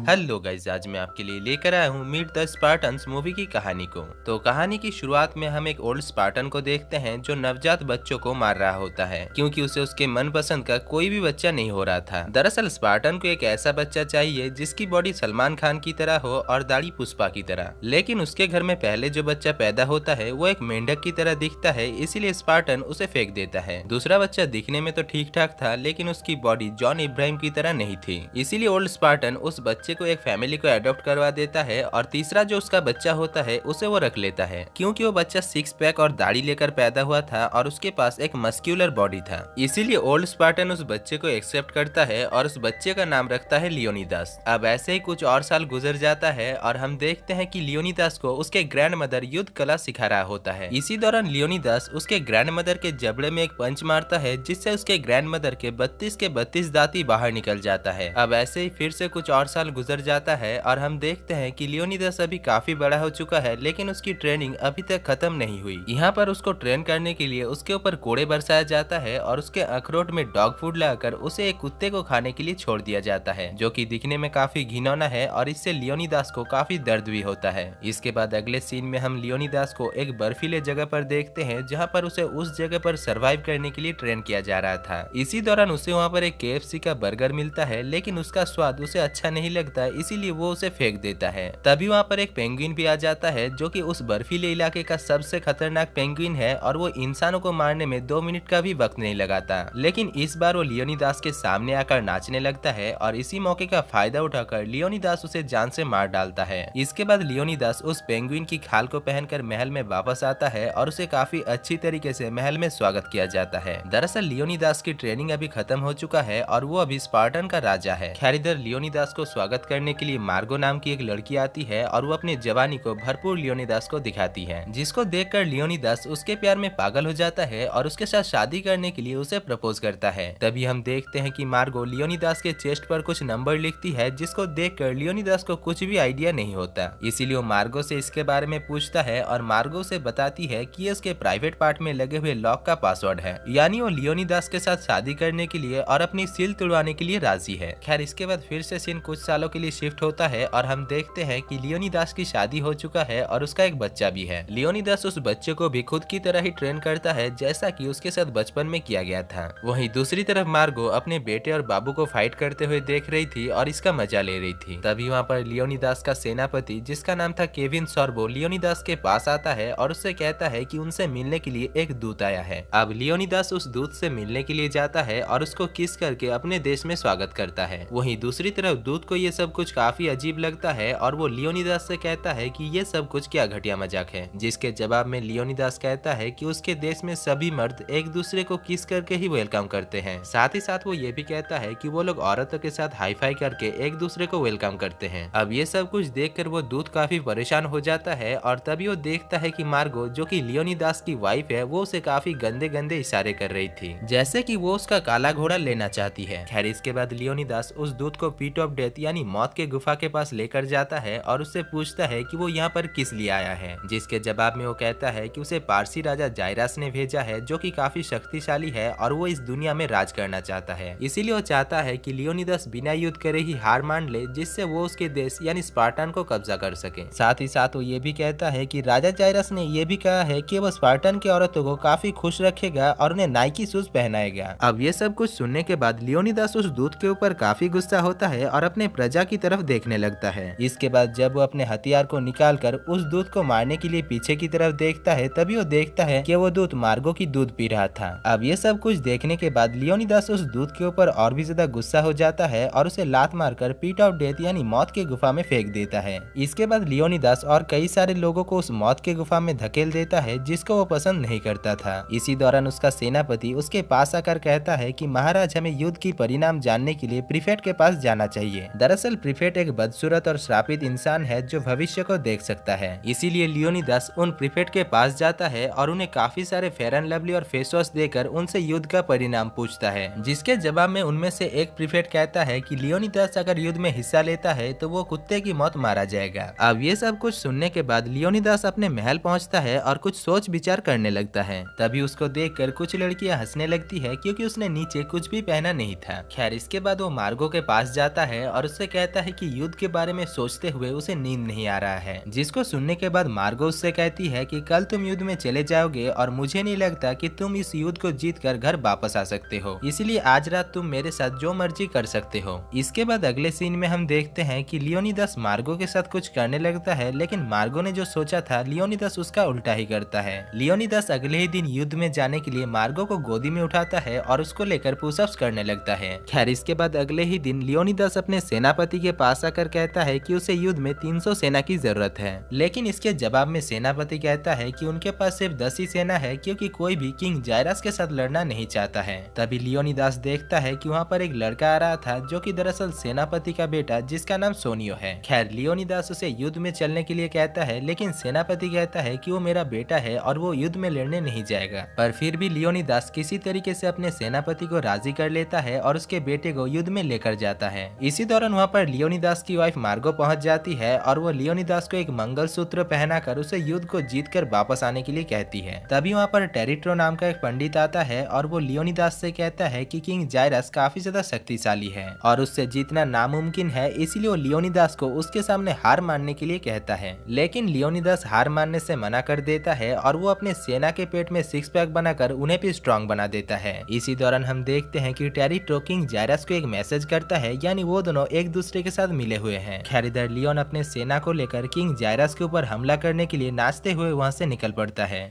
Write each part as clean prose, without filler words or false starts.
Hello guys, आज मैं आपके लिए लेकर आया हूँ मीट द स्पार्टन्स मूवी की कहानी को। तो कहानी की शुरुआत में हम एक ओल्ड स्पार्टन को देखते हैं जो नवजात बच्चों को मार रहा होता है क्योंकि उसे उसके मनपसंद का कोई भी बच्चा नहीं हो रहा था। दरअसल स्पार्टन को एक ऐसा बच्चा चाहिए जिसकी बॉडी सलमान खान की तरह हो और दाढ़ी पुष्पा की तरह, लेकिन उसके घर में पहले जो बच्चा पैदा होता है वो एक मेंढक की तरह दिखता है, इसीलिए स्पार्टन उसे फेंक देता है। दूसरा बच्चा दिखने में तो ठीक ठाक था लेकिन उसकी बॉडी जॉन इब्राहिम की तरह नहीं थी, इसीलिए ओल्ड स्पार्टन उस बच्चे को एक फैमिली को अडॉप्ट करवा देता है और तीसरा जो उसका बच्चा होता है उसे वो रख लेता है क्योंकि वो बच्चा सिक्स पैक और दाढ़ी लेकर पैदा हुआ था और उसके पास एक मस्क्यूलर बॉडी था। इसीलिए ओल्ड स्पार्टन उस बच्चे को एक्सेप्ट करता है और उस बच्चे का नाम रखता है लियोनिदास। अब ऐसे ही कुछ और साल गुजर जाता है और हम देखते हैं कि लियोनिदास को उसके ग्रैंड मदर युद्ध कला सिखा रहा होता है। इसी दौरान लियोनिदास उसके ग्रैंड मदर के जबड़े में एक पंच मारता है जिससे उसके ग्रैंड मदर के 32 दांती बाहर निकल जाता है। अब ऐसे ही फिर से कुछ और साल गुजर जाता है और हम देखते हैं कि लियोनिदास अभी काफी बड़ा हो चुका है लेकिन उसकी ट्रेनिंग अभी तक खत्म नहीं हुई। यहाँ पर उसको ट्रेन करने के लिए उसके ऊपर कोड़े बरसाया जाता है और उसके अखरोट में डॉग फूड लगाकर उसे एक कुत्ते को खाने के लिए छोड़ दिया जाता है जो कि दिखने में काफी घिनौना है और इससे लियोनिदास को काफी दर्द भी होता है। इसके बाद अगले सीन में हम लियोनिदास को एक बर्फीले जगह पर देखते हैं जहाँ पर उसे उस जगह पर सर्वाइव करने के लिए ट्रेन किया जा रहा था। इसी दौरान उसे वहाँ पर एक KFC का बर्गर मिलता है लेकिन उसका स्वाद उसे अच्छा नहीं लगता, इसीलिए वो उसे फेंक देता है। तभी वहाँ पर एक पेंगुइन भी आ जाता है जो कि उस बर्फीले इलाके का सबसे खतरनाक पेंगुइन है और वो इंसानों को मारने में 2 मिनट का भी वक्त नहीं लगाता। लेकिन इस बार वो लियोनिदास के सामने आकर नाचने लगता है और इसी मौके का फायदा उठाकर लियोनिदास उसे जान से मार डालता है। इसके बाद लियोनिदास उस पेंगुइन की खाल को पहनकर महल में वापस आता है और उसे काफी अच्छी तरीके से महल में स्वागत किया जाता है। दरअसल लियोनिदास की ट्रेनिंग अभी खत्म हो चुका है और वो अभी स्पार्टन का राजा है। खैर इधर लियोनिदास को स्वागत करने के लिए मार्गो नाम की एक लड़की आती है और वो अपनी जवानी को भरपूर लियोनिदास को दिखाती है, जिसको देखकर लियोनिदास उसके प्यार में पागल हो जाता है और उसके साथ शादी करने के लिए उसे प्रपोज करता है। तभी हम देखते हैं कि मार्गो लियोनिदास के चेस्ट पर कुछ नंबर लिखती है जिसको देखकर लियोनिदास को कुछ भी आइडिया नहीं होता, इसीलिए वो मार्गो से इसके बारे में पूछता है और मार्गो से बताती है कि ये उसके प्राइवेट पार्ट में लगे हुए लॉक का पासवर्ड है, यानी वो लियोनिदास के साथ शादी करने के लिए और अपनी सील तुड़वाने के लिए राजी है। खैर इसके बाद फिर से सीन कुछ सालों के लिए शिफ्ट होता है और हम देखते हैं कि लियोनिदास की शादी हो चुका है और उसका एक बच्चा भी है। लियोनिदास उस बच्चे को भी खुद की तरह ही ट्रेन करता है जैसा कि उसके साथ बचपन में किया गया था। वहीं दूसरी तरफ मार्गो अपने बेटे और बाबू को फाइट करते हुए देख रही थी और इसका मजा ले रही थी। तभी वहाँ पर लियोनिदास का सेनापति जिसका नाम था केविन सॉर्बो लियोनिदास के पास आता है और उससे कहता है कि उनसे मिलने के लिए एक दूत आया है। अब लियोनिदास उस दूत से मिलने के लिए जाता है और उसको किस करके अपने देश में स्वागत करता है। वहीं दूसरी तरफ दूत को ये सब कुछ काफी अजीब लगता है और वो लियोनिदास से कहता है कि ये सब कुछ क्या घटिया मजाक है, जिसके जवाब में लियोनिदास कहता है कि उसके देश में सभी मर्द एक दूसरे को किस करके ही वेलकम करते हैं। साथ ही साथ वो ये भी कहता है कि वो लोग औरतों के साथ हाई फाई करके एक दूसरे को वेलकम करते हैं। अब ये सब कुछ देखकर वो दूत काफी परेशान हो जाता है और तभी वो देखता है कि मार्गो जो कि लियोनिदास की वाइफ है वो उसे काफी गंदे गंदे इशारे कर रही थी, जैसे कि वो उसका काला घोड़ा लेना चाहती है। खैर इसके बाद लियोनिदास उस दूत को पीट ऑफ डेथ यानी मौत के गुफा के पास लेकर जाता है और उससे पूछता है कि वो यहाँ पर किस लिए आया है, जिसके जवाब में वो कहता है कि उसे पारसी राजा जायरास ने भेजा है जो कि काफी शक्तिशाली है और वो इस दुनिया में राज करना चाहता है। इसीलिए वो चाहता है कि लियोनिदास बिना युद्ध करे ही हार मान ले जिससे वो उसके देश यानी स्पार्टन को कब्जा कर सके। साथ ही साथ वो ये भी कहता है कि राजा जायरास ने ये भी कहा है कि वो स्पार्टन की औरतों को काफी खुश रखेगा और उन्हें नाइकी शूज पहनाएगा। अब ये सब कुछ सुनने के बाद लियोनिदास उस दूत के ऊपर काफी गुस्सा होता है और अपने प्रजा की तरफ देखने लगता है। इसके बाद जब वो अपने हथियार को निकालकर उस दूत को मारने के लिए पीछे की तरफ देखता है तभी वो देखता है कि वो दूत मार्गो की दूध पी रहा था। अब ये सब कुछ देखने के बाद लियोनिदास उस दूत के ऊपर और भी ज्यादा गुस्सा हो जाता है और उसे लात मारकर पीट ऑफ डेथ यानी मौत के गुफा में फेंक देता है। इसके बाद लियोनिदास और कई सारे लोगों को उस मौत के गुफा में धकेल देता है जिसको वो पसंद नहीं करता था। इसी दौरान उसका सेनापति उसके पास आकर कहता है कि महाराज हमें युद्ध की परिणाम जानने के लिए प्रीफेक्ट के पास जाना चाहिए। दरअसल प्रीफेक्ट एक बदसूरत और श्रापित इंसान है जो भविष्य को देख सकता है, इसीलिए लियोनिदास उन प्रीफेक्ट के पास जाता है और उन्हें काफी सारे फेयर एंड लवली और फेस वॉश देकर उनसे युद्ध का परिणाम पूछता है, जिसके जवाब में उनमें से एक प्रीफेक्ट कहता है कि लियोनिदास अगर युद्ध में हिस्सा लेता है तो वो कुत्ते की मौत मारा जाएगा। अब ये सब कुछ सुनने के बाद लियोनिदास अपने महल पहुंचता है और कुछ सोच विचार करने लगता है। तभी उसको देखकर कुछ लड़कियां हंसने लगती है क्योंकि उसने नीचे कुछ भी पहना नहीं था। खैर इसके बाद वो मार्गो के पास जाता है और उससे कहता है कि युद्ध के बारे में सोचते हुए उसे नींद नहीं आ रहा है, जिसको सुनने के बाद मार्गो उससे कहती है कि कल तुम युद्ध में चले जाओगे और मुझे नहीं लगता कि तुम इस युद्ध को जीत कर घर वापस आ सकते हो, इसलिए आज रात तुम मेरे साथ जो मर्जी कर सकते हो। इसके बाद अगले सीन में हम देखते हैं कि लियोनिदास मार्गो के साथ कुछ करने लगता है, लेकिन मार्गो ने जो सोचा था लियोनिदास उसका उल्टा ही करता है। लियोनिदास अगले ही दिन युद्ध में जाने के लिए मार्गो को गोदी में उठाता है और उसको लेकर पुशअप्स करने लगता है। खैर इसके बाद अगले ही दिन लियोनिदास अपने सेनापति के पास आकर कहता है कि उसे युद्ध में 300 सेना की जरूरत है, लेकिन इसके जवाब में सेनापति कहता है कि उनके पास सिर्फ 10 ही सेना है, क्योंकि कोई भी किंग जायरस के साथ लड़ना नहीं चाहता है। तभी लियोनिदास देखता है कि वहाँ पर एक लड़का आ रहा था जो कि दरअसल सेनापति का बेटा, जिसका नाम सोनियो है। खैर लियोनिदास उसे युद्ध में चलने के लिए कहता है, लेकिन सेनापति कहता है कि वो मेरा बेटा है और वो युद्ध में लड़ने नहीं जाएगा। पर फिर भी लियोनिदास किसी तरीके से अपने सेनापति को राजी कर लेता है और उसके बेटे को युद्ध में लेकर जाता है। इसी दौरान वहाँ पर लियोनिदास की वाइफ मार्गो पहुंच जाती है और वो लियोनिदास को एक मंगलसूत्र पहनाकर उसे युद्ध को जीत कर वापस आने के लिए कहती है। तभी वहाँ पर टेरिट्रो नाम का एक पंडित आता है और वो लियोनिदास से कहता है कि किंग जायरस काफी ज्यादा शक्तिशाली है और उससे जीतना नामुमकिन है, इसीलिए वो लियोनिदास को उसके सामने हार मानने के लिए कहता है। लेकिन लियोनिदास हार मानने से मना कर देता है और वो अपने सेना के पेट में सिक्स पैक बनाकर उन्हें भी स्ट्रॉन्ग बना देता है। इसी दौरान हम देखते हैं कि टेरिट्रो किंग जायरस को एक मैसेज करता है, यानी वो दोनों एक दूसरे के साथ मिले हुए हैं। खैर इधर लियोन अपने सेना को लेकर किंग जायरस के ऊपर हमला करने के लिए नाचते हुए वहाँ से निकल पड़ता है।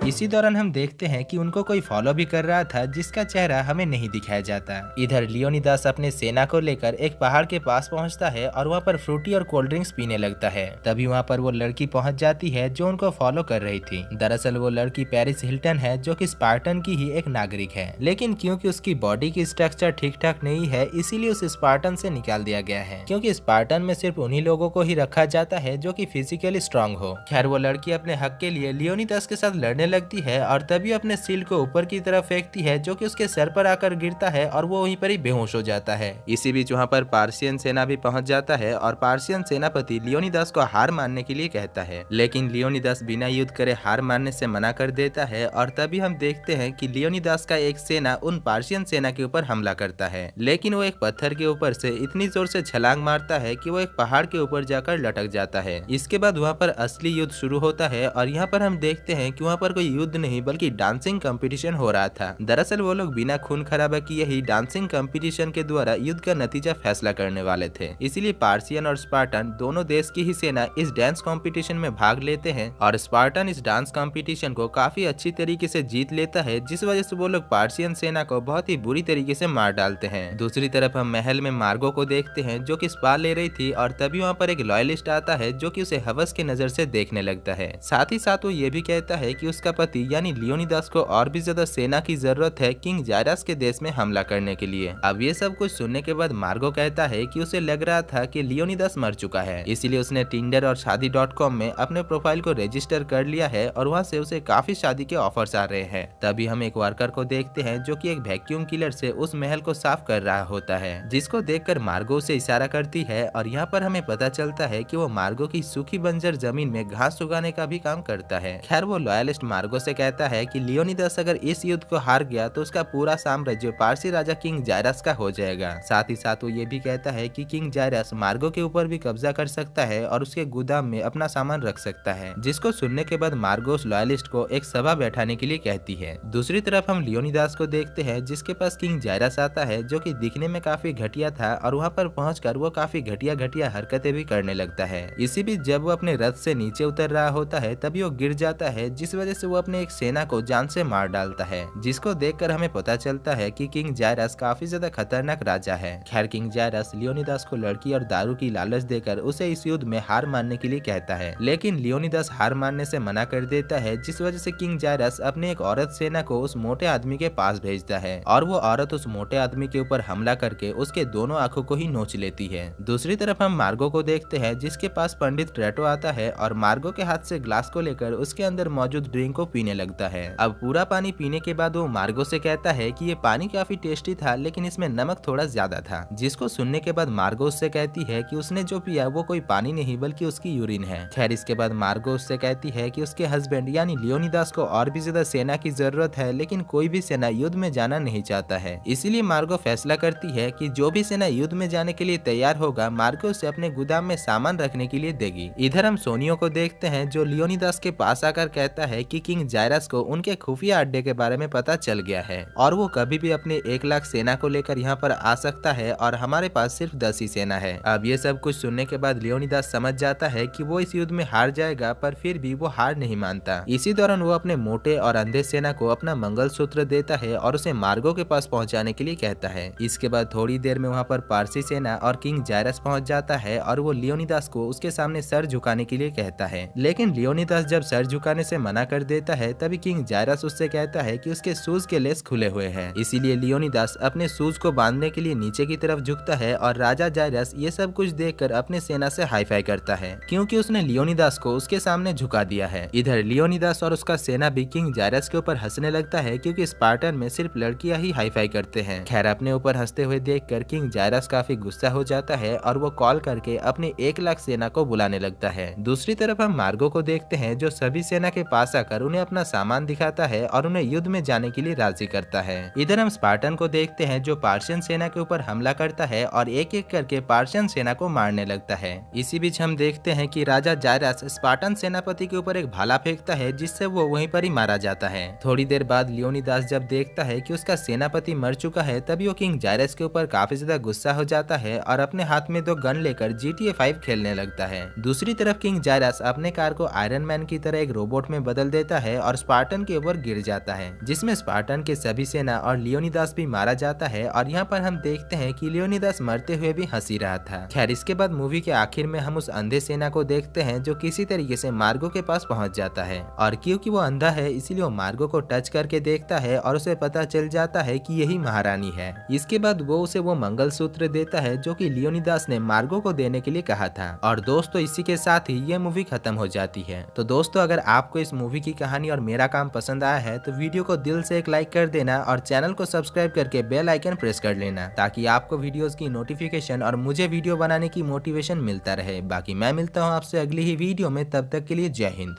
इसी दौरान हम देखते हैं कि उनको कोई फॉलो भी कर रहा था, जिसका चेहरा हमें नहीं दिखाया जाता। इधर लियोनिदास अपने सेना को लेकर एक पहाड़ के पास पहुंचता है और वहां पर फ्रूटी और कोल्ड ड्रिंक्स पीने लगता है। तभी वहां पर वो लड़की पहुंच जाती है जो उनको फॉलो कर रही थी। दरअसल वो लड़की पेरिस हिल्टन है, जो कि स्पार्टन की ही एक नागरिक है, लेकिन क्योंकि उसकी बॉडी की स्ट्रक्चर ठीक ठाक नहीं है, इसीलिए उसे स्पार्टन से निकाल दिया गया है, क्योंकि स्पार्टन में सिर्फ उन्हीं लोगों को ही रखा जाता है जो कि फिजिकली स्ट्रांग हो। खैर वो लड़की अपने हक के लिए लियोनिदास के साथ लड़ने लगती है और तभी अपने शील्ड को ऊपर की तरफ फेंकती है, जो कि उसके सर पर आकर गिरता है और वो वहीं पर ही बेहोश हो जाता है। इसी बीच वहाँ पर पार्शियन सेना भी पहुंच जाता है और पार्शियन सेनापति लियोनिदास को हार मानने के लिए कहता है, लेकिन लियोनिदास बिना युद्ध करे हार मानने से मना कर देता है। और तभी हम देखते हैं कि लियोनिदास का एक सेना उन पार्शियन सेना के ऊपर हमला करता है, लेकिन वो एक पत्थर के ऊपर से इतनी जोर से छलांग मारता है कि वो एक पहाड़ के ऊपर जाकर लटक जाता है। इसके बाद वहाँ पर असली युद्ध शुरू होता है और यहाँ पर हम देखते हैं कि वहाँ पर कोई युद्ध नहीं बल्कि डांसिंग कंपटीशन हो रहा था। दरअसल वो लोग बिना खून खराबा किए ही डांसिंग कंपटीशन के द्वारा युद्ध का नतीजा फैसला करने वाले थे। इसीलिए पार्शियन और स्पार्टन दोनों देश की ही सेना इस डांस कंपटीशन में भाग लेते हैं और स्पार्टन इस डांस कंपटीशन को काफी अच्छी तरीके से जीत लेता है, जिस वजह से वो लोग पार्शियन सेना को बहुत ही बुरी तरीके से मार डालते हैं। दूसरी तरफ हम महल में मार्गो को देखते हैं जो कि स्पा ले रही थी और तभी वहाँ पर एक लॉयलिस्ट आता है जो कि उसे हवस की नजर से देखने लगता है। साथ ही साथ वो ये भी कहता है कि उसका पति यानी लियोनिदास को और भी ज्यादा सेना की जरूरत है किंग जायरस के देश में हमला करने के लिए। अब ये सब कुछ सुनने के बाद मार्गो कहता है कि उसे लग रहा था कि लियोनिदास मर चुका है, इसीलिए उसने टिंडर और शादी.com में अपने प्रोफाइल को रजिस्टर कर लिया है और वहाँ से उसे काफी शादी के ऑफर्स आ रहे हैं। तभी हम एक वर्कर को देखते हैं जो कि एक वैक्यूम क्लीनर से उस महल को साफ कर रहा होता है, जिसको देखकर मार्गो उसे इशारा करती है और यहाँ पर हमें पता चलता है कि वो मार्गो की सूखी बंजर जमीन में घास उगाने का भी काम करता है। खैर वो लॉयलिस्ट मार्गो से कहता है कि लियोनिदास अगर इस युद्ध को हार गया तो उसका पूरा साम्राज्य पारसी राजा किंग जायरस का हो जाएगा। साथ ही साथ वो ये भी कहता है कि किंग जायरस मार्गो के ऊपर भी कब्जा कर सकता है और उसके गोदाम में अपना सामान रख सकता है, जिसको सुनने के बाद मार्गो उस लॉयलिस्ट को एक सभा बैठाने के लिए कहती है। दूसरी तरफ हम लियोनिदास को देखते हैं जिसके पास किंग जायरस आता है जो कि दिखने में काफी घटिया था और वहाँ पर पहुंचकर वो काफी घटिया हरकतें भी करने लगता है। इसी बीच जब वो अपने रथ से नीचे उतर रहा होता है तभी वो गिर जाता है, जिस वजह से वो अपने एक सेना को जान से मार डालता है, जिसको देखकर हमें पता चलता है कि किंग जायरस काफी ज्यादा खतरनाक राजा है। खैर किंग जायरस लियोनिदास को लड़की और दारू की लालच देकर उसे इस युद्ध में हार मानने के लिए कहता है, लेकिन लियोनिदास हार मानने से मना कर देता है, जिस वजह से किंग जायरस अपने एक औरत सेना को उस मोटे आदमी के पास भेजता है और वो औरत उस मोटे आदमी के ऊपर हमला करके उसके दोनों आंखों को ही नोच लेती है। दूसरी तरफ हम मार्गो को देखते हैं जिसके पास पंडित ट्रेटो आता है और मार्गो के हाथ से ग्लास को लेकर उसके अंदर मौजूद ड्रिंक को पीने लगता है। अब पूरा पानी पीने के बाद वो मार्गो से कहता है कि ये पानी काफी टेस्टी था, लेकिन इसमें नमक थोड़ा ज्यादा था। जिसको सुनने के बाद मार्गो उससे कहती है कि उसने जो पिया वो कोई पानी नहीं बल्कि उसकी यूरिन है। खैर, इसके बाद मार्गो उससे कहती है कि उसके हस्बैंड यानी लियोनिदास को और भी ज्यादा सेना की जरूरत है, लेकिन कोई भी सेना युद्ध में जाना नहीं चाहता है। इसीलिए मार्गो फैसला करती है कि जो भी सेना युद्ध में जाने के लिए तैयार होगा, मार्गो उसे अपने गोदाम में सामान रखने के लिए देगी। इधर हम सोनियो को देखते हैं जो लियोनिदास के पास आकर कहता है कि किंग जायरस को उनके खुफिया अड्डे के बारे में पता चल गया है और वो कभी भी अपने 1 लाख सेना को लेकर यहाँ पर आ सकता है और हमारे पास सिर्फ 10 ही सेना है। अब ये सब कुछ सुनने के बाद लियोनिदास समझ जाता है कि वो इस युद्ध में हार जाएगा, पर फिर भी वो हार नहीं मानता। इसी दौरान वो अपने मोटे और अंधे सेना को अपना मंगलसूत्र देता है और उसे मार्गो के पास पहुंचाने के लिए कहता है। इसके बाद थोड़ी देर में वहाँ पर पारसी सेना और किंग जायरस पहुंच जाता है और वो लियोनिदास को उसके सामने सर झुकाने के लिए कहता है। लेकिन लियोनिदास जब सर झुकाने से मना कर देता है, तभी किंग जायरस उससे कहता है कि उसके शूज के लेस खुले हुए हैं। इसीलिए लियोनिदास अपने शूज को बांधने के लिए नीचे की तरफ झुकता है और राजा जायरस ये सब कुछ देखकर अपने सेना से हाई फाई करता है, क्योंकि उसने लियोनिदास को उसके सामने झुका दिया है। इधर लियोनिदास और उसका सेना भी किंग जायरस के ऊपर हंसने लगता है, क्योंकि स्पार्टन में सिर्फ लड़कियां ही हाई फाई करते हैं। खैर, अपने ऊपर हंसते हुए देखकर किंग जायरस काफी गुस्सा हो जाता है और वो कॉल करके अपने 1 लाख सेना को बुलाने लगता है। दूसरी तरफ हम मार्गो को देखते हैं जो सभी सेना के पास आकर उन्हें अपना सामान दिखाता है और उन्हें युद्ध में जाने के लिए राजी करता है। इधर हम स्पार्टन को देखते हैं जो पार्शियन सेना के ऊपर हमला करता है और एक एक करके पार्शियन सेना को मारने लगता है। इसी बीच हम देखते हैं कि राजा जायरस स्पार्टन सेनापति के ऊपर एक भाला फेंकता है, जिससे वो वहीं पर ही मारा जाता है। थोड़ी देर बाद लियोनिदास जब देखता है कि उसका सेनापति मर चुका है, तभी वो किंग जायरस के ऊपर काफी ज्यादा गुस्सा हो जाता है और अपने हाथ में 2 गन लेकर GTA 5 खेलने लगता है। दूसरी तरफ किंग जायरस अपने कार को आयरन मैन की तरह एक रोबोट में बदल देता है और स्पार्टन के ऊपर गिर जाता है, जिसमें स्पार्टन के सभी सेना और लियोनिदास भी मारा जाता है। और यहाँ पर हम देखते हैं कि लियोनिदास मरते हुए भी हंसी रहा था। खैर, इसके बाद मूवी के आखिर में हम उस अंधे सेना को देखते हैं जो किसी तरीके से मार्गो के पास पहुंच जाता है, और क्योंकि वो अंधा है इसीलिए वो मार्गो को टच करके देखता है और उसे पता चल जाता है कि यही महारानी है। इसके बाद वो उसे वो मंगलसूत्र देता है जो कि लियोनिदास ने मार्गो को देने के लिए कहा था। और दोस्तों, इसी के साथ ही ये मूवी खत्म हो जाती है। तो दोस्तों, अगर आपको इस मूवी की कहानी और मेरा काम पसंद आया है तो वीडियो को दिल से एक लाइक कर देना और चैनल को सब्सक्राइब करके बेल आइकन प्रेस कर लेना, ताकि आपको वीडियोस की नोटिफिकेशन और मुझे वीडियो बनाने की मोटिवेशन मिलता रहे। बाकी मैं मिलता हूँ आपसे अगली ही वीडियो में, तब तक के लिए जय हिंद।